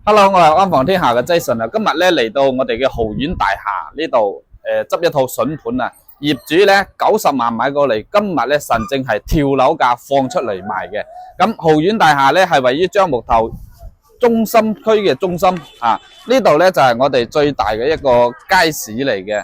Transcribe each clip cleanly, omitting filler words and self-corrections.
Hello，我係安房天下嘅 Jason 啊，今日咧嚟到我哋嘅豪苑大廈呢度，執一套筍盤啊，業主咧90萬買過嚟，今日咧神正係跳樓價放出嚟賣嘅。咁豪苑大廈咧係位於樟木頭中心區嘅中心啊，呢度咧就係我哋最大嘅一個街市嚟嘅。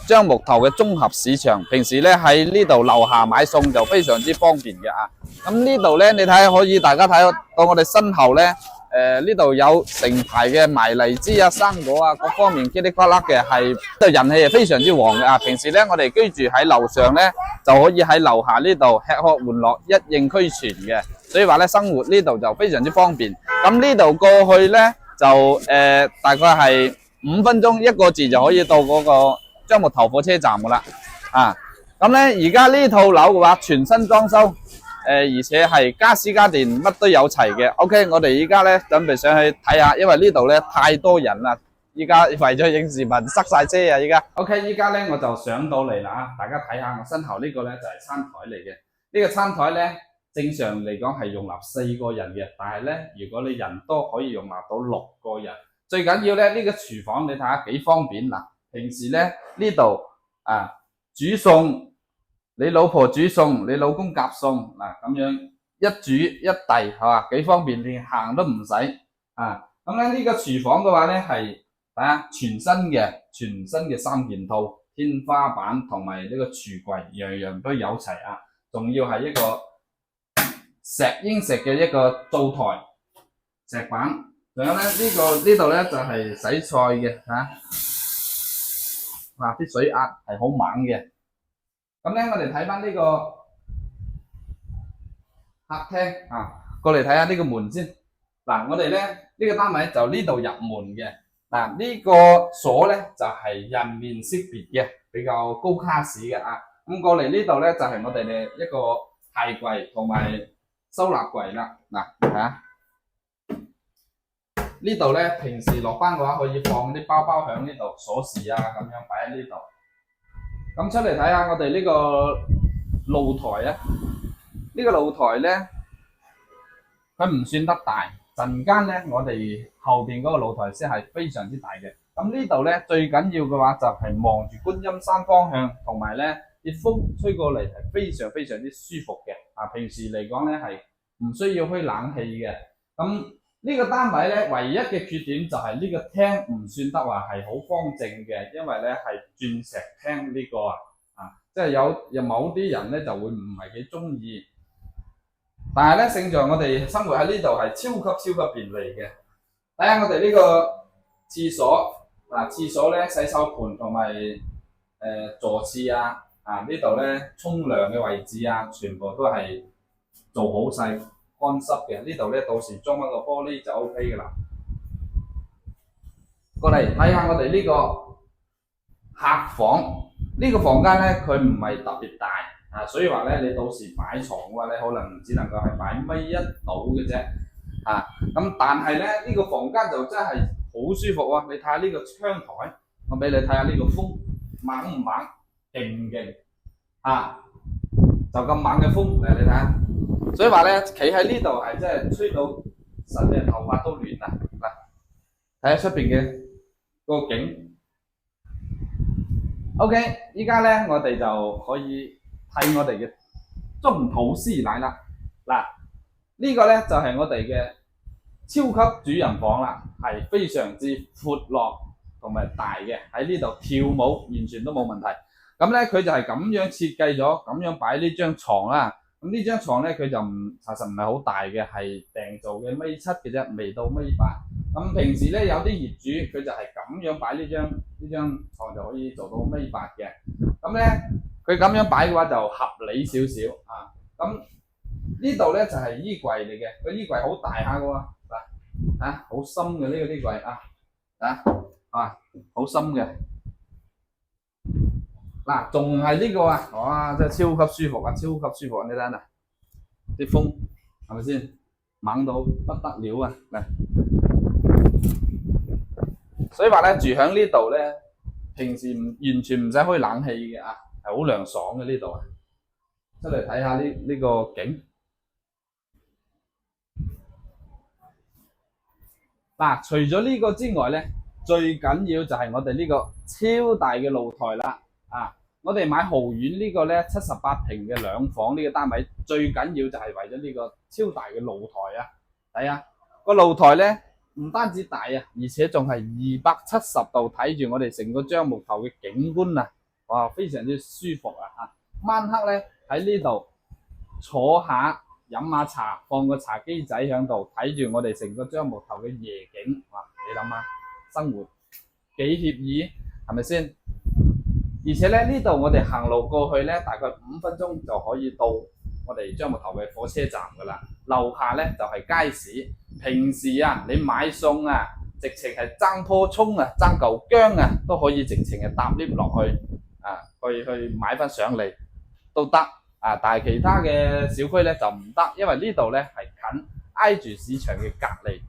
樟木頭嘅綜合市場，平時咧喺呢度樓下買餸就非常之方便嘅啊。咁呢度咧，你睇可以大家睇到我哋身後咧。呢度有成排嘅賣荔枝啊、生果啊，各方面噼里啪啦嘅，係都人氣係非常之旺嘅啊！平時咧，我哋居住喺樓上咧，就可以喺樓下呢度吃喝玩樂一應俱全嘅，所以話咧生活呢度就非常之方便。咁呢度過去咧就大概係5分鐘一個字就可以到嗰個樟木頭火車站噶啦啊！咁咧而家呢套樓嘅話，全新裝修。而且係家私家電乜都有齊嘅。OK， 我哋依家咧準備上去睇下，因為呢度咧太多人啦，依家為咗影視頻塞晒車啊！依家 OK， 依家咧我就上到嚟啦啊！大家睇下我身後呢個咧就係餐台嚟嘅。呢個餐台咧正常嚟講係容納4個人嘅，但係咧如果你人多可以容納到6個人。最緊要咧呢個廚房你睇下幾方便嗱，平時咧呢度啊煮餸。你老婆煮餸，你老公夾餸嗱，咁樣一煮一遞係嘛，幾方便，連行都唔使啊！咁咧呢個廚房嘅話咧係睇下全新嘅3件套，天花板同埋呢個櫥櫃樣樣都有齊啊！仲要係一個英石嘅一個灶台石板，仲有咧呢度咧就係洗菜嘅嚇，嗱啲水壓係好猛嘅。咁咧，我哋睇翻呢個客廳啊，過嚟睇下呢個門先。嗱，我哋咧呢個單位就呢度入門嘅。嗱，呢個鎖咧就係人面識別嘅，比較高卡士嘅啊。咁過嚟呢度咧就係我哋嘅一個鞋櫃同埋收納櫃啦。嗱，睇下呢度咧，平時落班嘅話可以放啲包包喺呢度，鎖匙啊咁樣擺喺呢度。咁出嚟睇下我哋呢個露台啊，呢個露台咧，佢唔算得大，陣間咧我哋後邊嗰個露台先係非常之大嘅。咁呢度咧最緊要嘅話就係望住觀音山方向，同埋咧啲風吹過嚟係非常非常之舒服嘅。啊，平時嚟講咧係唔需要開冷氣嘅。咁呢個單位咧，唯一嘅缺點就係呢個廳唔算得話係好方正嘅，因為咧係鑽石廳呢個即係有某啲人咧就會唔係幾中意，但係咧勝在我哋生活喺呢度係超級便利嘅。睇下我哋呢個廁所嗱，廁所咧洗手盆同埋坐廁呢度咧沖涼嘅位置全部都係做好晒。乾濕嘅呢度咧，到時裝翻個玻璃就 OK 嘅啦。過嚟睇下我哋呢個客房，呢個房間咧佢唔係特別大所以話咧你到時擺床嘅話咧，可能只能夠係擺米一到嘅啫咁但係咧呢個房間就真係好舒服啊！你睇下呢個窗台，我俾你睇下呢個風猛唔猛，勁唔勁就咁猛嘅風嚟，你睇下。所以話咧，企喺呢度係真係吹到神嘅頭髮都亂啦！嗱，睇下出邊嘅個景。OK， 依家咧我哋就可以睇我哋嘅中土師奶啦。嗱，呢個咧就係我哋嘅超級主人房啦，係非常之闊落同埋大嘅，喺呢度跳舞完全都冇問題。咁咧佢就係咁樣設計咗，咁樣擺呢張床啦。咁呢張床咧，佢就其實唔係好大嘅，係訂做嘅1.7米嘅啫，未到1.8米。咁平時咧有啲業主佢就係咁樣擺呢張床就可以做到1.8米嘅。咁咧佢咁樣擺嘅話就合理少少咁呢度咧就係衣櫃嚟嘅，個衣櫃好大下嘅喎，嗱好深嘅呢個衣櫃好深嘅。嗱，仲係呢個哇！真係超級舒服超級舒服你睇下啲風係咪先猛到不得了嗱，所以話咧住喺呢度咧，平時完全唔使開冷氣嘅係好涼爽嘅呢度出嚟睇下呢個景。嗱，除咗呢個之外咧，最緊要就係我哋呢個超大嘅露台啦。我哋買豪苑呢個咧78平嘅兩房呢個單位，最緊要就係為咗呢個超大嘅露台啊！睇下個露台咧，唔單止大啊，而且仲係270度睇住我哋成個樟木頭嘅景觀啊！哇，非常之舒服啊！晚黑咧喺呢度坐下飲下茶，放個茶幾仔喺度睇住我哋成個樟木頭嘅夜景，哇！你諗下，生活幾愜意，係咪先？而且咧呢度我哋行路過去咧，大概5分鐘就可以到我哋樟木頭嘅火車站噶啦。樓下咧就係街市，平時啊你買餸啊，直情係爭棵葱啊，爭嚿薑啊，都可以直情係搭 lift 落去去買翻上嚟都得啊。但係其他嘅小區咧就唔得，因為呢度咧係近挨住市場嘅隔離。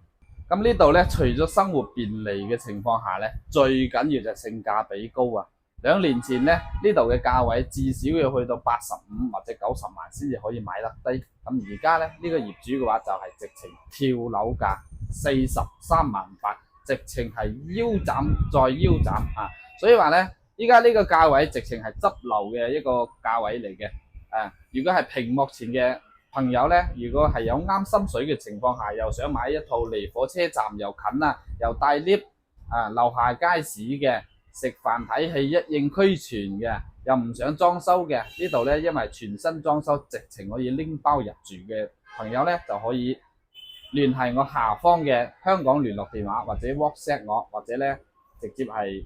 咁呢度咧除咗生活便利嘅情況下咧，最緊要就係性價比高啊！2年前咧，呢度嘅價位至少要去到85或者90萬先至可以買得低。咁而家咧呢個業主嘅話就係直情跳樓價43萬8，直情係腰斬再腰斬啊！所以話咧，依家呢個價位直情係執流嘅一個價位嚟嘅。如果係屏幕前嘅朋友咧，如果係有啱心水嘅情況下，又想買一套離火車站又近啊，又帶 lift 樓下街市嘅。食飯睇戲一應俱全嘅，又唔想裝修嘅，呢度咧因為全新裝修，直情可以拎包入住嘅朋友咧，就可以聯繫我下方嘅香港聯絡電話，或者 WhatsApp 我，或者咧直接係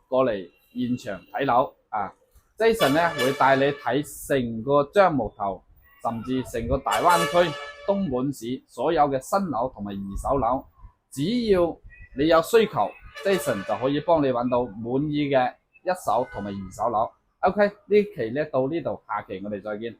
過嚟現場睇樓啊。Jason 咧會帶你睇成個樟木頭，甚至成個大灣區東莞市所有嘅新樓同埋二手樓，只要你有需求，Jason 就可以幫你揾到滿意嘅一手同埋二手樓。OK，呢期咧到呢度，下期我哋再見。